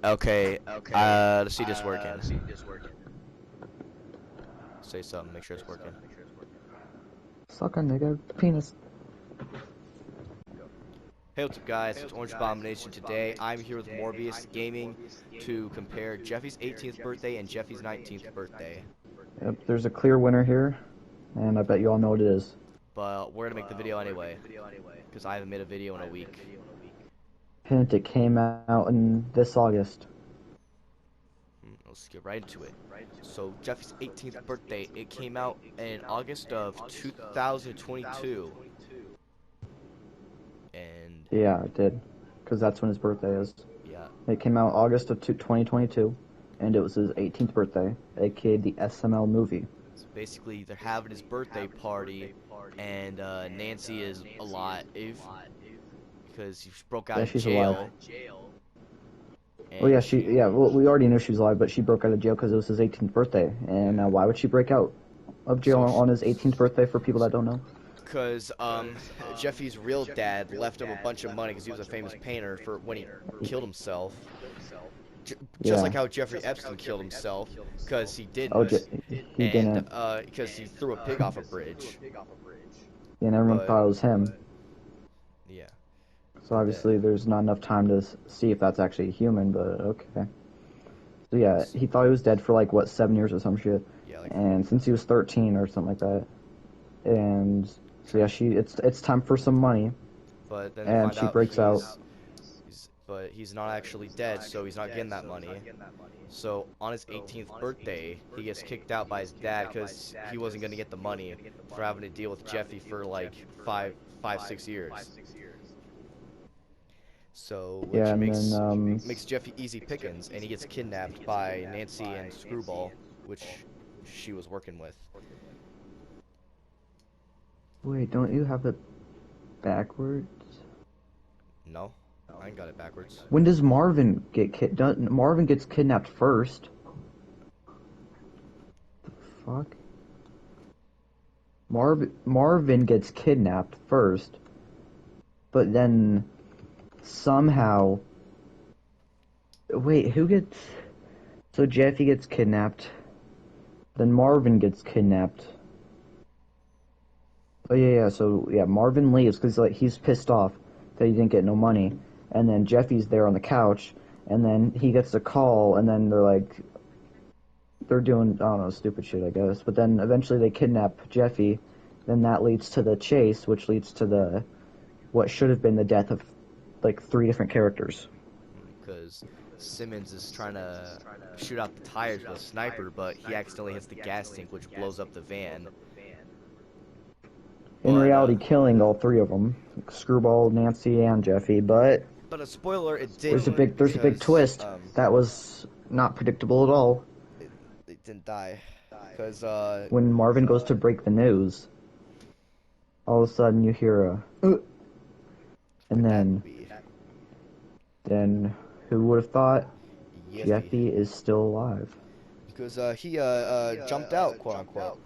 Okay, let's see this working. Say something, make sure it's working. Suck a nigga penis. Hey, what's up guys, it's Orange Abomination. Today, I'm here with Morbius Gaming to compare Jeffy's 18th birthday and Jeffy's 19th birthday. Yep, there's a clear winner here, and I bet you all know what it is. But we're gonna make the video anyway, because I haven't made a video in a week. Hint, it came out in this August. Let's get right into it. So, Jeffy's 18th birthday, it came out in August of 2022. And, Yeah, it did, because that's when his birthday is. yeah. It came out August of 2022, and it was his 18th birthday, aka the SML movie. So basically, they're having his birthday party, and Nancy is alive because she broke out Yeah, of she's alive. jail. Well, And well, we already knew she was alive, but she broke out of jail because it was his 18th birthday. And why would she break out of jail on his 18th birthday, for people that don't know? because Jeffy's real dad left him a bunch of money because he was a famous painter for when he killed himself. Just like how Jeffrey Epstein killed himself because he Oh, didn't, he and didn't. because he threw a pig off a bridge. And everyone But thought it was him. yeah, So obviously there's not enough time to see if that's actually a human, but okay. So yeah, he thought he was dead for like, what, 7 years or some shit. yeah, like, And since he was 13 or something like that. And so yeah, it's time for some money. but then they And find she out breaks out. but he's not actually dead, so he's not getting that money. So on his 18th birthday, he gets kicked out by his dad because he wasn't gonna get the money for having to deal with Jeffy for like 6 years. So Yeah, which and makes then makes Jeffy easy pickings, and he gets kidnapped by Nancy and Screwball, which she was working with. wait, don't you have it backwards? No, I ain't got it backwards. When does Marvin get Marvin gets kidnapped first? The fuck? Marvin gets kidnapped first, but then somehow, wait, who gets? So Jeffy gets kidnapped, then Marvin gets kidnapped. Oh yeah. So yeah, Marvin leaves because like he's pissed off that he didn't get no money, and then Jeffy's there on the couch, and then he gets a call, and then they're doing, I don't know, stupid shit, I guess. But then eventually they kidnap Jeffy. Then that leads to the chase, which leads to the what should have been the death of like 3 different characters. Because Simmons is trying to shoot out the tires with a sniper, but he accidentally hits the gas tank, which blows up the van. In But reality, killing all 3 of them, Screwball, Nancy, and Jeffy. But a spoiler, it there's a didn't big because twist that was not predictable at all. it didn't die. Because When Marvin goes to break the news, all of a sudden you hear a, and then who would have thought Jeffy is still alive? Because he jumped out, quote unquote.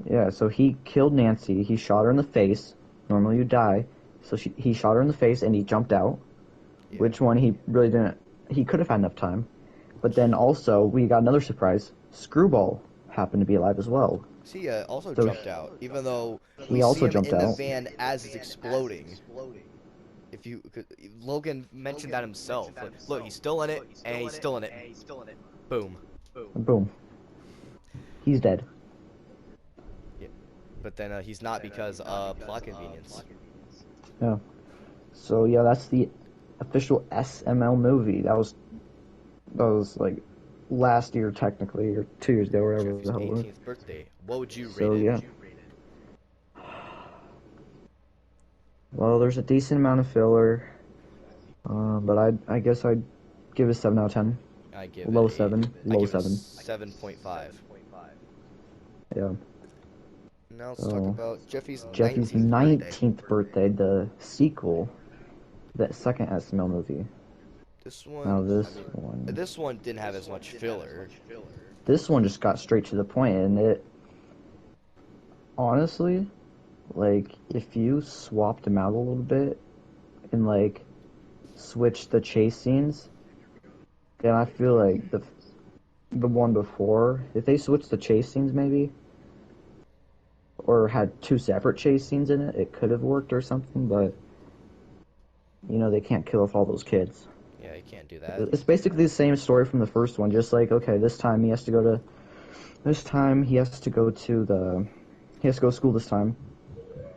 Yeah, so he killed Nancy. He shot her in the face. Normally you die. So he shot her in the face and he jumped out. Yeah. Which one he really didn't. He could have had enough time. But then also, we got another surprise. Screwball happened to be alive as well. He also jumped out, even though we also see him jumped in the out. van as it's exploding. Logan mentioned that himself. Like, look, he's still in it, and he's still in it. Boom. And boom. He's dead. Yeah. But then he's not because plot convenience. Yeah. So yeah, that's the official SML movie. That was like last year technically, or 2 years ago, whatever Jeffy's the hell it was. 18th birthday. What would you rate So it? yeah. Well, there's a decent amount of filler, but I guess I'd give it a 7 out of 10. I give Low it 7. Low 7. 7.5. Yeah. Now let's talk about Jeffy's 19th birthday, the sequel, that second SML movie. This one. Now This one didn't have as much filler. This one just got straight to the point, and it honestly, like, if you swapped them out a little bit and like switched the chase scenes, And I feel like the one before, if they switched the chase scenes maybe, or had two separate chase scenes in it, it could have worked or something. But they can't kill off all those kids. Yeah, you can't do that. It's basically the same story from the first one. Just like, okay, this time he has to go to school this time.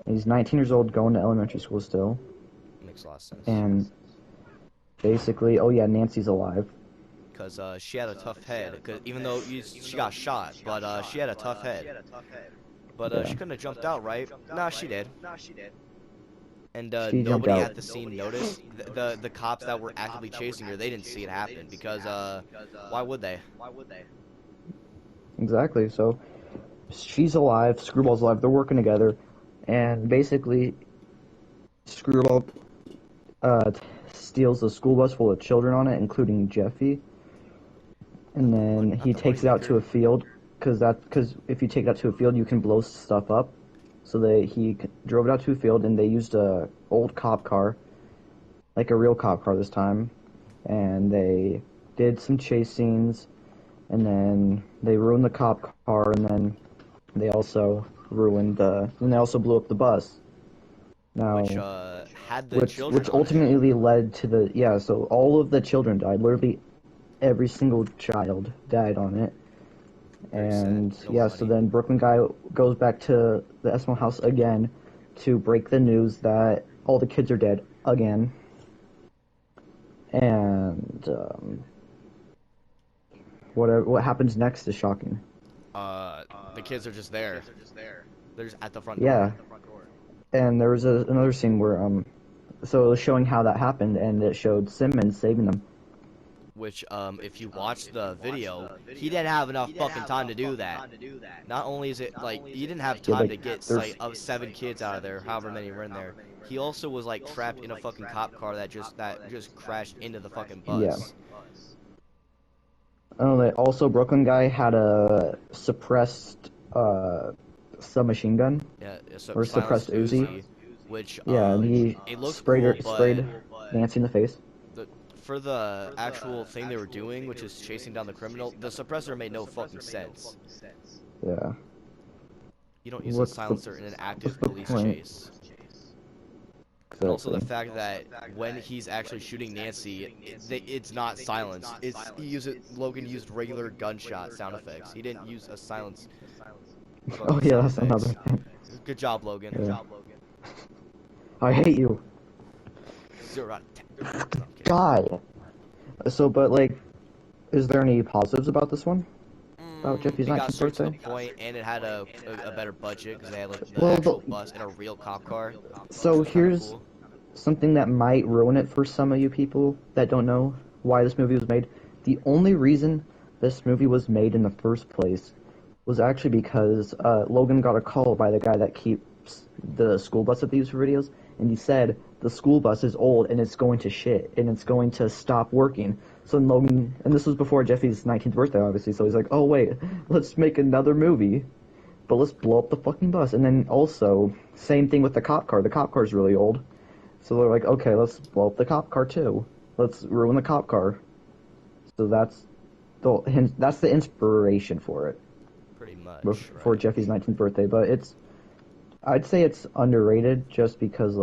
He's 19 years old, going to elementary school still. Makes a lot of sense. And basically, oh yeah, Nancy's alive. Because she had a tough head. Cause even though she got shot, but she had a tough head. But Yeah. she couldn't have jumped out, right? Nah, she did. And She jumped nobody out. at the scene noticed. The cops that were actively chasing her, they didn't see it happen. Because why would they? Exactly. So she's alive. Screwball's alive. They're working together, and basically, Screwball steals a school bus full of children on it, including Jeffy. And then he takes it out to a field, because if you take it out to a field, you can blow stuff up. So he drove it out to a field, and they used a old cop car, like a real cop car this time, and they did some chase scenes, and then they ruined the cop car, and then they also blew up the bus. Now, Which had the children which on it. ultimately led to so all of the children died. Literally every single child died on it. Very And sad. No so money. then Brooklyn guy goes back to the Esmo house again to break the news that all the kids are dead again. And what happens next is shocking. The kids are just there. They're just at the front Yeah. door. And there was another scene where so it was showing how that happened, and it showed Simmons saving them. Which, if you watch the video, he didn't have enough fucking time to do that. Not only is it, like, he didn't have Yeah, time like, to get, there's- of 7 kids out of there, however many were in there. He also was, like, trapped in a fucking cop car that just crashed into the fucking bus. Yeah. Also, Brooklyn guy had a suppressed submachine gun. Yeah, Or suppressed Uzi. Which, Yeah, and he it looked sprayed cool, sprayed but Nancy in the face. for the actual thing they were doing, which is chasing down the criminal, the suppressor made no fucking sense. Yeah. You don't use a What's the- silencer in an active what's the police point? chase. And also the fact that when he's actually shooting Nancy, it's not silenced. Logan used regular gunshot sound effects. He didn't use a silence. Oh yeah, that's another thing. Good job, Logan. Yeah. I hate you. 0 out of 10. No, I'm kidding. God. So, but like, is there any positives about this one? About Jeffy's It got 19th straight to the birthday? point, and it had a better budget because they had like the Well, actual bus and a real cop car. So which was kinda here's cool. something that might ruin it for some of you people that don't know why this movie was made. The only reason this movie was made in the first place was actually because Logan got a call by the guy that keeps the school bus that they use for videos, and he said the school bus is old and it's going to shit and it's going to stop working. So then Logan, and this was before Jeffy's 19th birthday, obviously. So he's like, "Oh wait, let's make another movie, but let's blow up the fucking bus." And then also, same thing with the cop car. The cop car's really old. So they're like, okay, let's blow up the cop car too. Let's ruin the cop car. So that's the inspiration for it. Pretty much. For Right. Jeffy's 19th birthday, but I'd say it's underrated just because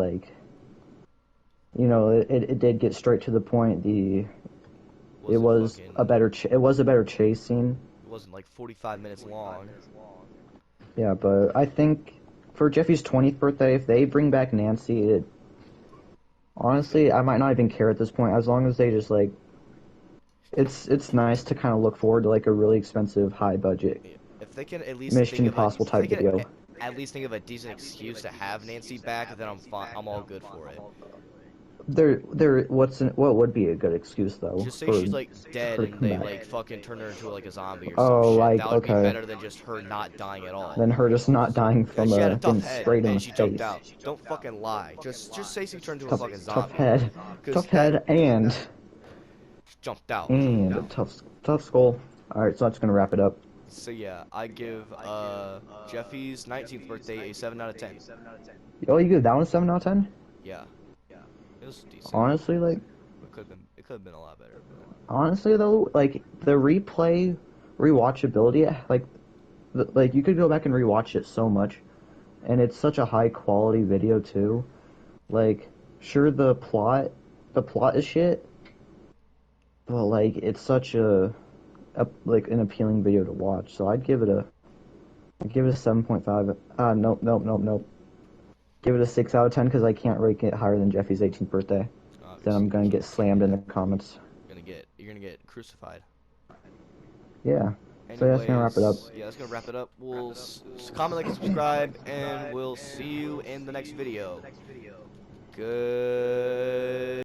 it did get straight to the point. It was a better chase scene. It wasn't like 45 minutes long. Yeah, but I think for Jeffy's 20th birthday, if they bring back Nancy, honestly, I might not even care at this point, as long as they just like. It's nice to kind of look forward to like a really expensive, high budget If they can at least Mission think Impossible of type video. At least think of a decent excuse to have Nancy back, then I'm fine. I'm all good for it. What would be a good excuse though? Just say for she's like dead her to and come they back? like fucking turn her into like a zombie or Oh, some shit. like, That would be okay. better than just her not dying at all. Then her just not dying from She had a getting tough head sprayed in and the she face. jumped out. Don't fucking lie. Just say she turned into a fucking zombie. Tough head, and She jumped out. a tough skull. All right, so that's gonna wrap it up. So yeah, I give Jeffy's 19th birthday a 7 out of 10. Oh, you give that one a 7 out of 10? Yeah. It was decent. Honestly, like, It could have been a lot better, but Honestly, though, like the rewatchability, like you could go back and rewatch it so much, and it's such a high quality video too. Like, sure, the plot is shit, but like it's such a like an appealing video to watch. So I'd give it a 7.5. Nope, nope, nope, nope. Give it a 6 out of 10 because I can't rate it higher than Jeffy's 18th birthday. Then I'm obviously gonna get you can't slammed do in the that. comments. You're gonna get crucified. Yeah. So yeah, that's gonna wrap it up. Anyways, yeah, that's gonna wrap it up. We'll comment, like, and subscribe, and we'll see you in the next video. Good.